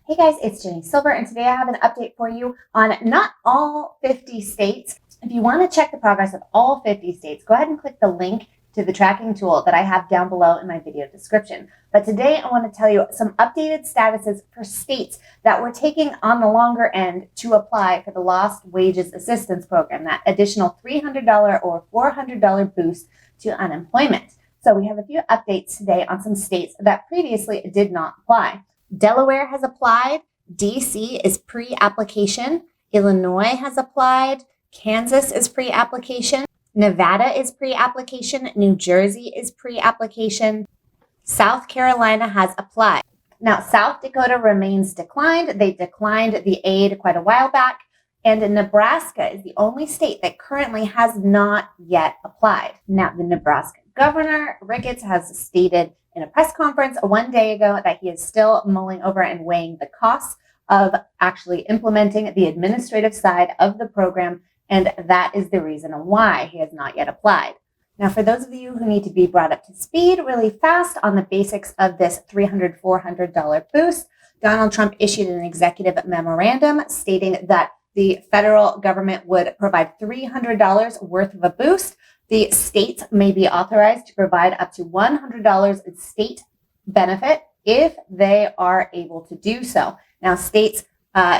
Hey guys, it's Jenny Silver, and today I have an update for you on not all 50 states. If you want to check the progress of all 50 states, go ahead and click the link to the tracking tool that I have down below in my video description. But today I want to tell you some updated statuses for states that were taking on the longer end to apply for the Lost Wages Assistance Program, that additional $300 or $400 boost to unemployment. So we have a few updates today on some states that previously did not apply. Delaware has applied, DC is pre-application, Illinois has applied, Kansas is pre-application, Nevada is pre-application, New Jersey is pre-application, South Carolina has applied. Now, South Dakota remains declined. They declined the aid quite a while back, and Nebraska is the only state that currently has not yet applied. Now, the Nebraska Governor Ricketts has stated in a press conference one day ago that he is still mulling over and weighing the costs of actually implementing the administrative side of the program, and that is the reason why he has not yet applied. Now, for those of you who need to be brought up to speed really fast on the basics of this $300, $400 boost, Donald Trump issued an executive memorandum stating that the federal government would provide $300 worth of a boost. The states may be authorized to provide up to $100 in state benefit if they are able to do so. Now, states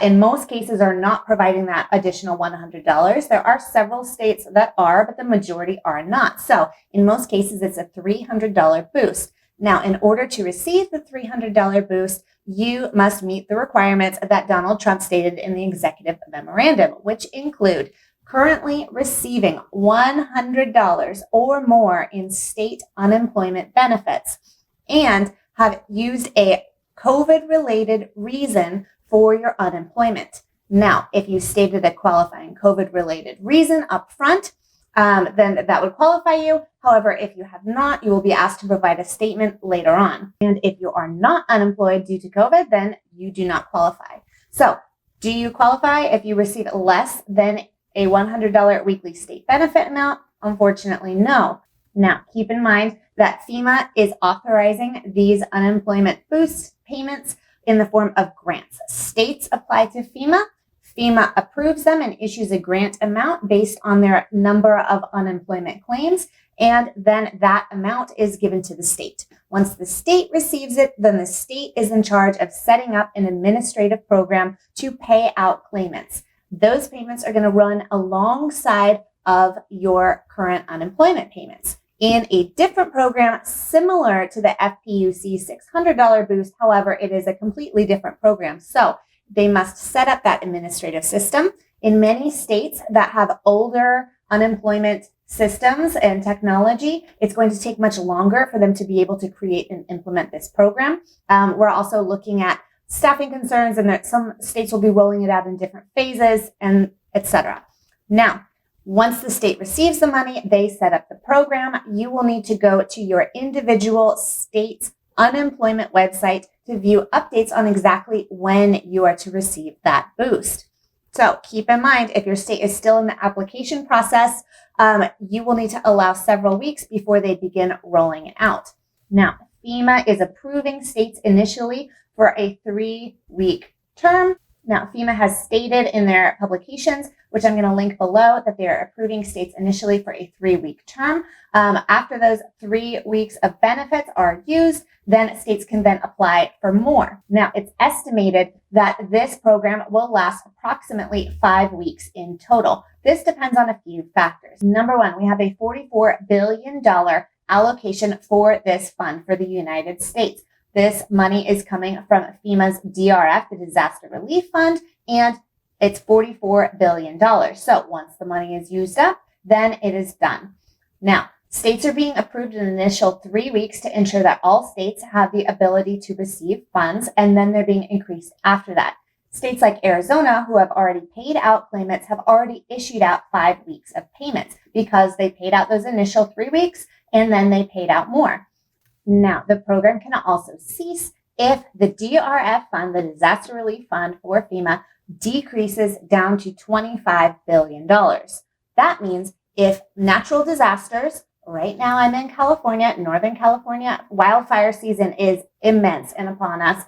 in most cases are not providing that additional $100. There are several states that are, but the majority are not. So in most cases, it's a $300 boost. Now, in order to receive the $300 boost, you must meet the requirements that Donald Trump stated in the executive memorandum, which include currently receiving $100 or more in state unemployment benefits and have used a COVID-related reason for your unemployment. Now, if you stated a qualifying COVID-related reason up front, then that would qualify you. However, if you have not, you will be asked to provide a statement later on. And if you are not unemployed due to COVID, then you do not qualify. So, do you qualify if you receive less than a $100 weekly state benefit amount? Unfortunately, no. Now, keep in mind that FEMA is authorizing these unemployment boost payments in the form of grants. States apply to FEMA. FEMA approves them and issues a grant amount based on their number of unemployment claims, and then that amount is given to the state. Once the state receives it, then the state is in charge of setting up an administrative program to pay out claimants. Those payments are going to run alongside of your current unemployment payments. In a different program similar to the FPUC $600 boost, however, it is a completely different program. So they must set up that administrative system. In many states that have older unemployment systems and technology, it's going to take much longer for them to be able to create and implement this program. We're also looking at staffing concerns, and that some states will be rolling it out in different phases, and etc. Now, once the state receives the money, they set up the program. You will need to go to your individual state's unemployment website to view updates on exactly when you are to receive that boost. So keep in mind, if your state is still in the application process, you will need to allow several weeks before they begin rolling it out. Now, FEMA is approving states initially for a 3-week term. Now, FEMA has stated in their publications, which I'm going to link below, that they are approving states initially for a 3-week term. After those 3 weeks of benefits are used, then states can then apply for more. Now, it's estimated that this program will last approximately 5 weeks in total. This depends on a few factors. Number one, we have a $44 billion allocation for this fund for the United States. This money is coming from FEMA's DRF, the Disaster Relief Fund, and it's $44 billion. So once the money is used up, then it is done. Now, states are being approved in the initial 3 weeks to ensure that all states have the ability to receive funds, and then they're being increased after that. States like Arizona, who have already paid out claimants, have already issued out 5 weeks of payments because they paid out those initial 3 weeks and then they paid out more. Now, the program can also cease if the DRF fund, the Disaster Relief Fund for FEMA, decreases down to $25 billion. That means if natural disasters, right now I'm in California, Northern California, wildfire season is immense and upon us.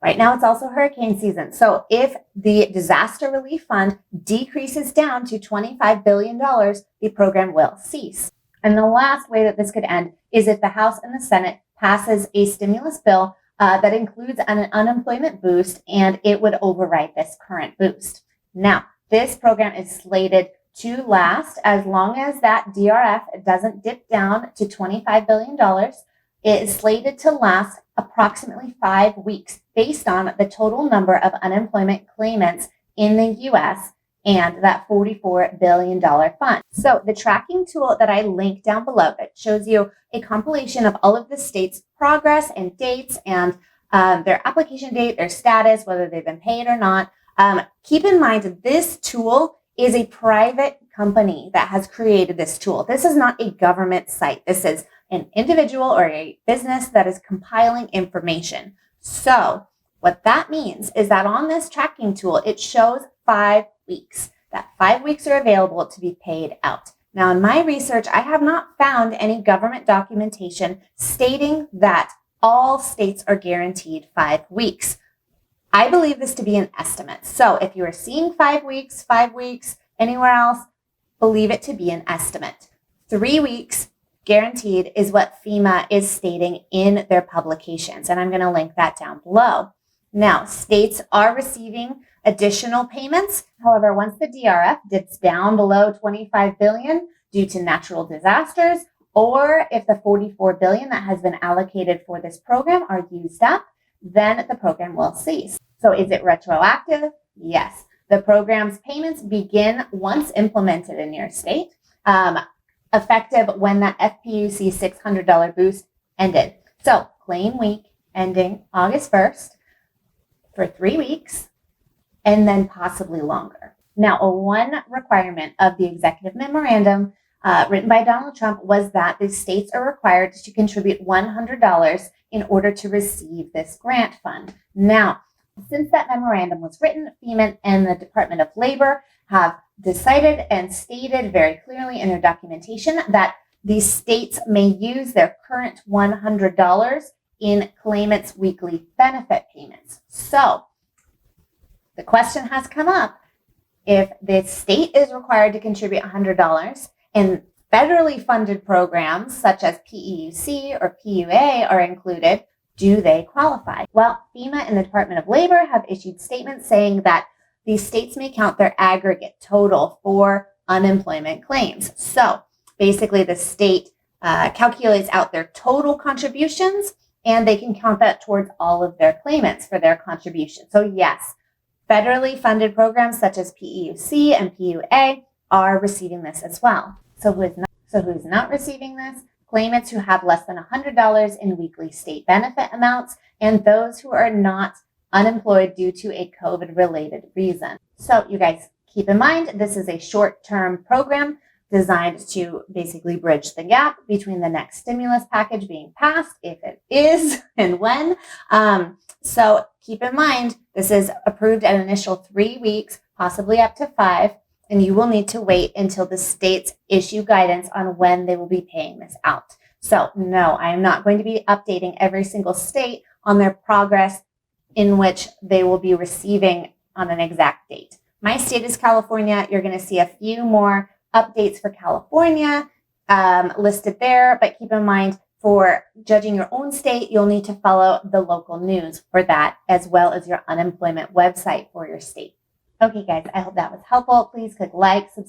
Right now, it's also hurricane season. So if the disaster relief fund decreases down to $25 billion, the program will cease. And the last way that this could end is if the House and the Senate passes a stimulus bill that includes an unemployment boost, and it would override this current boost. Now, this program is slated to last as long as that DRF doesn't dip down to $25 billion. It is slated to last approximately 5 weeks based on the total number of unemployment claimants in the U.S. and that $44 billion fund. So the tracking tool that I link down below that shows you a compilation of all of the states' progress and dates and their application date, their status, whether they've been paid or not. Keep in mind, this tool is a private company that has created this tool. This is not a government site. This is an individual or a business that is compiling information. So what that means is that on this tracking tool, it shows 5 weeks. That 5 weeks are available to be paid out. Now, in my research, I have not found any government documentation stating that all states are guaranteed 5 weeks. I believe this to be an estimate. So if you are seeing 5 weeks, anywhere else, believe it to be an estimate. 3 weeks guaranteed is what FEMA is stating in their publications, and I'm going to link that down below. Now, states are receiving additional payments. However, once the DRF dips down below $25 billion due to natural disasters, or if the $44 billion that has been allocated for this program are used up, then the program will cease. So is it retroactive? Yes. The program's payments begin once implemented in your state, effective when that FPUC $600 boost ended. So claim week ending August 1st for 3 weeks, and then possibly longer. Now, one requirement of the executive memorandum written by Donald Trump was that the states are required to contribute $100 in order to receive this grant fund. Now, since that memorandum was written, FEMA and the Department of Labor have decided and stated very clearly in their documentation that these states may use their current $100 in claimants' weekly benefit payments. So the question has come up, if the state is required to contribute $100 and federally funded programs such as PEUC or PUA are included, do they qualify? Well, FEMA and the Department of Labor have issued statements saying that these states may count their aggregate total for unemployment claims. So basically the state calculates out their total contributions, and they can count that towards all of their claimants for their contribution. So yes, federally funded programs such as PEUC and PUA are receiving this as well. So who's not receiving this? Claimants who have less than $100 in weekly state benefit amounts, and those who are not unemployed due to a COVID-related reason. So you guys keep in mind, this is a short-term program designed to basically bridge the gap between the next stimulus package being passed, if it is, and when. So keep in mind, this is approved at an initial 3 weeks, possibly up to 5, and you will need to wait until the states issue guidance on when they will be paying this out. So no, I am not going to be updating every single state on their progress in which they will be receiving on an exact date. My state is California. You're going to see a few more updates for California listed there, but keep in mind, for judging your own state, you'll need to follow the local news for that, as well as your unemployment website for your state. Okay, guys, I hope that was helpful. Please click like, subscribe.